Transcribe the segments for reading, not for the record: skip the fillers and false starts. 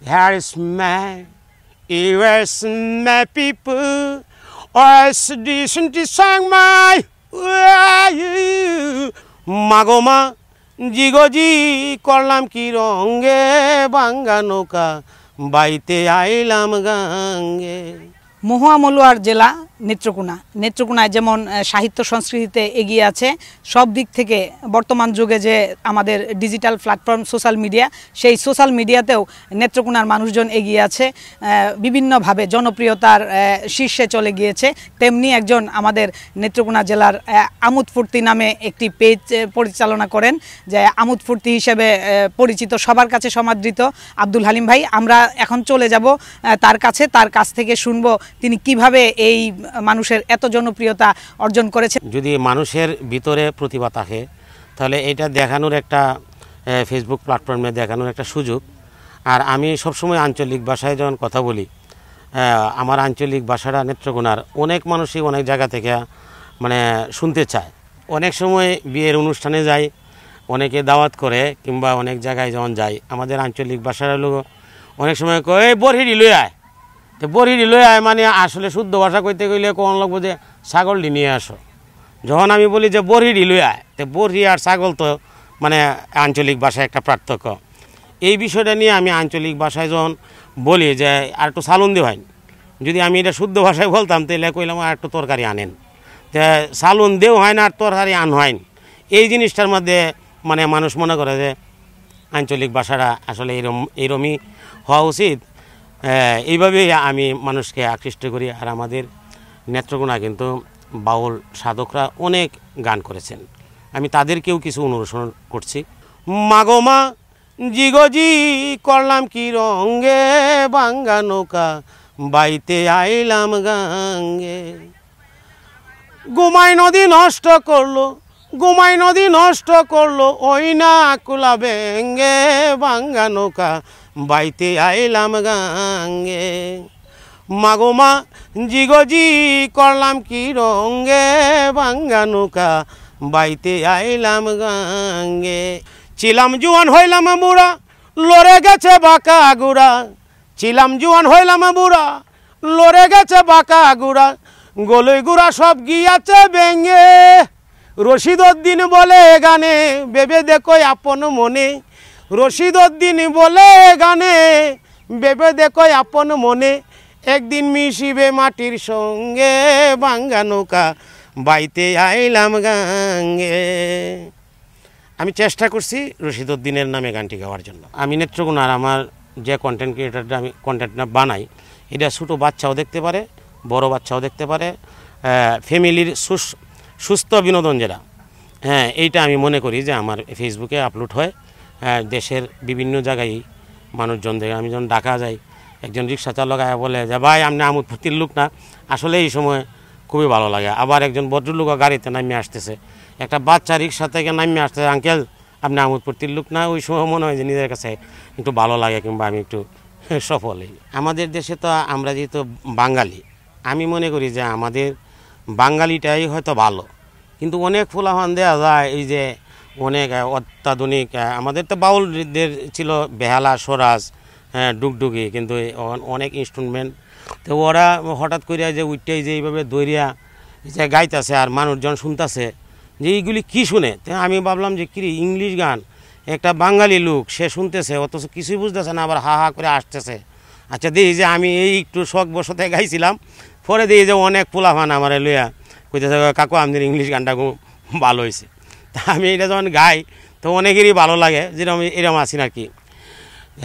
Here is my, here's my people, always decent to sing my মাগোমা জিগজি করলাম কি রঙে বাঙ্গা নৌকা বাইতে আইলাম গাঙ্গে। মহুয়া মলুয়ার জেলা নেত্রকোনায় যেমন সাহিত্য সংস্কৃতিতে এগিয়ে আছে, সব দিক থেকে বর্তমান যুগে যে আমাদের ডিজিটাল প্ল্যাটফর্ম সোশ্যাল মিডিয়া, সেই সোশ্যাল মিডিয়াতেও নেত্রকোনার মানুষজন এগিয়ে আছে, বিভিন্নভাবে জনপ্রিয়তার শীর্ষে চলে গিয়েছে। তেমনি একজন আমাদের নেত্রকোনা জেলার আমোদ ফুর্তি নামে একটি পেজ পরিচালনা করেন, যে আমোদ ফুর্তি হিসেবে পরিচিত, সবার কাছে সমাদৃত আব্দুল হালিম ভাই। আমরা এখন চলে যাব তার কাছ থেকে শুনবো তিনি কিভাবে এই মানুষের এত জনপ্রিয়তা অর্জন করেছে। যদি মানুষের ভিতরে প্রতিভা থাকে তাহলে এটা দেখানোর একটা ফেসবুক প্ল্যাটফর্মে দেখানোর একটা সুযোগ। আর আমি সবসময় আঞ্চলিক ভাষায় যখন কথা বলি, আমার আঞ্চলিক ভাষাটা নেত্রকোনার অনেক মানুষই অনেক জায়গা থেকে মানে শুনতে চায়। অনেক সময় বিয়ের অনুষ্ঠানে যাই, অনেকে দাওয়াত করে, কিংবা অনেক জায়গায় যখন যাই আমাদের আঞ্চলিক ভাষাটা হলো অনেক সময় কয় বরহিডি লই আয়। তো বরহিডি লই আয় মানে আসলে শুদ্ধ ভাষা কইতে গেলে কোন লাগবো যে ছাগলটি নিয়ে আসো। যখন আমি বলি যে বরহিডি লই আয়, তো বরহি আর ছাগল তো মানে আঞ্চলিক ভাষায় একটা পার্থক্য। এই বিষয়টা নিয়ে আমি আঞ্চলিক ভাষায় যখন বলি যে আর একটু সালুন দিয়ে হয়, যদি আমি এটা শুদ্ধ ভাষায় বলতাম তাহলে কইলাম আর একটু তরকারি আনেন, তো সালুন দেও হয় না আর তরকারি আন হয়। এই জিনিসটার মধ্যে মানে মানুষ মনে করে যে আঞ্চলিক ভাষাটা আসলে এরমই হওয়া উচিত। এইভাবেই আমি মানুষকে আকৃষ্ট করি। আর আমাদের নেত্রকোনা কিন্তু বাউল সাধকরা অনেক গান করেছেন, আমি তাদেরকেও কিছু অনুসরণ করছি। মাগোমা জিগজি করলাম কি রঙে বাঙ্গা নৌকা বাইতে আইলাম গাঙ্গে। গুমাই নদী নষ্ট করলো ওই না কুলা বেঙ্গে বাঙ্গা নৌকা বাইতে আইলাম গাঙ্গে। মাগোমা জিগজি করলাম কি রঙে বাঙ্গা নৌকা বাইতে আইলাম গাঙ্গে। ছিলাম জুয়ান হইলাম বুড়া লড়ে গেছে বাঁকা গুড়া, ছিলাম জুয়ান হইলাম বুড়া লড়ে গেছে বাঁকা গুড়া, গলই গুড়া সব গিয়াছে বেঙ্গে। রশিদউদ্দিন বলে গানে ভেবে দেখো আপন মনে, রশিদউদ্দিন বলে গানে ভেবে দেখো আপন মনে, একদিন মিশিবে মাটির সঙ্গে বাঙ্গা নৌকা বাইতে আইলাম গাঙ্গে। আমি চেষ্টা করছি রশিদউদ্দিনের নামে গানটি গাওয়ার জন্য। আমি নেত্রকোনার আমার যে কন্টেন্ট ক্রিয়েটারটা আমি কন্টেন্টটা বানাই, এটা ছোটো বাচ্চাও দেখতে পারে, বড় বাচ্চাও দেখতে পারে, ফ্যামিলির সুস্থ বিনোদন যেটা, এইটা আমি মনে করি যে আমার ফেসবুকে আপলোড হয়। দেশের বিভিন্ন জায়গায় মানুষজন দেখে, আমি যখন ঢাকা যাই একজন রিক্সা চালক বলে যে ভাই আপনি আমোদ ফুর্তির লোক না, আসলে এই সময় খুবই ভালো লাগে। আবার একজন ভদ্রলোক গাড়িতে নামিয়ে আসতেছে, একটা বাচ্চা রিক্সা থেকে নামিয়ে আসতেছে, আঙ্কেল আপনি আমোদ ফুর্তির লোক না, ওই সময় মনে হয় যে নিজের কাছে একটু ভালো লাগে, কিংবা আমি একটু সফল হই। আমাদের দেশে তো আমরা যেহেতু বাঙালি, আমি মনে করি যে আমাদের বাঙালিটাই হয়তো ভালো, কিন্তু অনেক ফুলাফান দেওয়া যায় এই যে অনেক অত্যাধুনিক। আমাদের তো বাউলদের ছিল বেহালা, সরাজ, ডুগডুগি, কিন্তু অনেক ইনস্ট্রুমেন্ট। তো ওরা হঠাৎ করে যে উঠতেই যে এইভাবে দৌড়িয়া যে গাইতেছে আর মানুষজন শুনতেছে যে এইগুলি কী শুনে। তো আমি ভাবলাম যে কি ইংলিশ গান, একটা বাঙালি লোক সে শুনতেছে, অথচ কিছুই বুঝতেছে না, আবার হা হা করে আসতেছে। আচ্ছা দেখি যে আমি এই একটু শখ বসতে গাইছিলাম, পরে দেখি যে অনেক ফুলাফান আমার লইয়া কইতেছে কাকু আপনার ইংলিশ গানটা খুব ভালো হয়েছে। তা আমি এটা যখন গাই তো অনেকেরই ভালো লাগে, যেরকম এরকম আছি না কি।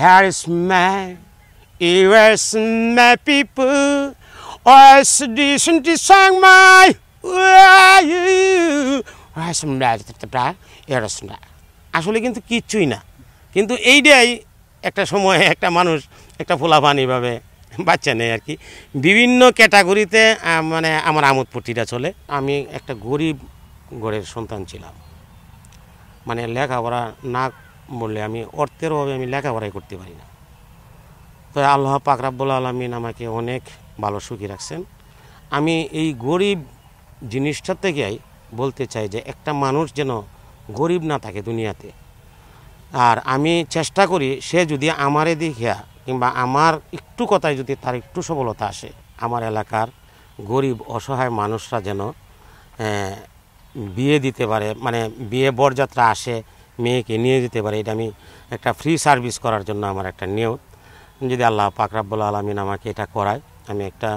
Here is my, here's my people, always decent to sing my আসলে কিন্তু কিচ্ছুই না, কিন্তু এইটাই একটা সময় একটা মানুষ একটা ফুলাফান এইভাবে বাচ্চা নেই আর কি। বিভিন্ন ক্যাটাগরিতে মানে আমার আমোদ ফুর্তিটা চলে। আমি একটা গরিব ঘরের সন্তান ছিলাম, মানে লেখাপড়া না বললে আমি অর্থের অভাবে আমি লেখাপড়াই করতে পারি না। তো আল্লাহ পাক রব্বুল আলামিন আমাকে অনেক ভালো সুখী রাখছেন। আমি এই গরিব জিনিসটা থেকেই বলতে চাই যে একটা মানুষ যেন গরিব না থাকে দুনিয়াতে। আর আমি চেষ্টা করি সে যদি আমারে দেখিয়া কিংবা আমার একটু কথায় যদি তার একটু সফলতা আসে, আমার এলাকার গরিব অসহায় মানুষরা যেন বিয়ে দিতে পারে, মানে বিয়ে বরযাত্রা আসে মেয়েকে নিয়ে যেতে পারে, এটা আমি একটা ফ্রি সার্ভিস করার জন্য আমার একটা নিয়ত। যদি আল্লাহ পাক রব্বুল আলামিন আমাকে এটা করায়, আমি একটা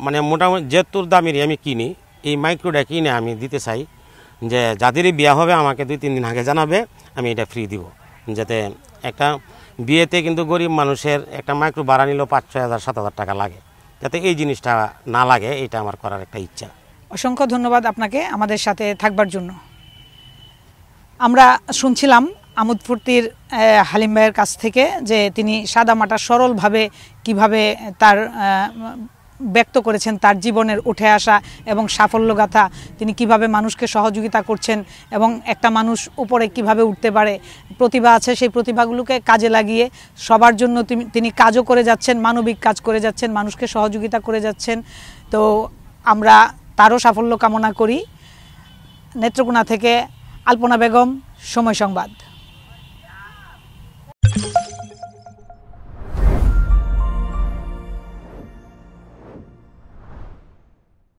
মানে মোটামুটি যেতুর দামেরই আমি কিনি, এই মাইক্রোটা কিনে আমি দিতে চাই যে যাদেরই বিয়ে হবে আমাকে 2-3 দিন আগে জানাবে, আমি এটা ফ্রি দিব। যাতে একটা বিয়েতে কিন্তু গরিব মানুষের একটা মাইক্রো ভাড়া নিলেও 5-6 হাজার 7 হাজার টাকা লাগে, যাতে এই জিনিসটা না লাগে, এটা আমার করার একটা ইচ্ছা। অসংখ্য ধন্যবাদ আপনাকে আমাদের সাথে থাকবার জন্য। আমরা শুনছিলাম আমোদ ফুর্তির হালিম ভাইয়ের কাছ থেকে যে তিনি সাদামাটা সরলভাবে কিভাবে তার ব্যক্ত করেছেন তার জীবনের উঠে আসা এবং সাফল্যগাথা, তিনি কিভাবে মানুষকে সহযোগিতা করছেন এবং একটা মানুষ উপরে কিভাবে উঠতে পারে, প্রতিভা আছে সেই প্রতিভাগুলোকে কাজে লাগিয়ে সবার জন্য তিনি কাজও করে যাচ্ছেন, মানবিক কাজ করে যাচ্ছেন, মানুষকে সহযোগিতা করে যাচ্ছেন। তো আমরা তারও সাফল্য কামনা করি। নেত্রকোনা থেকে আলপনা বেগম, সময় সংবাদ।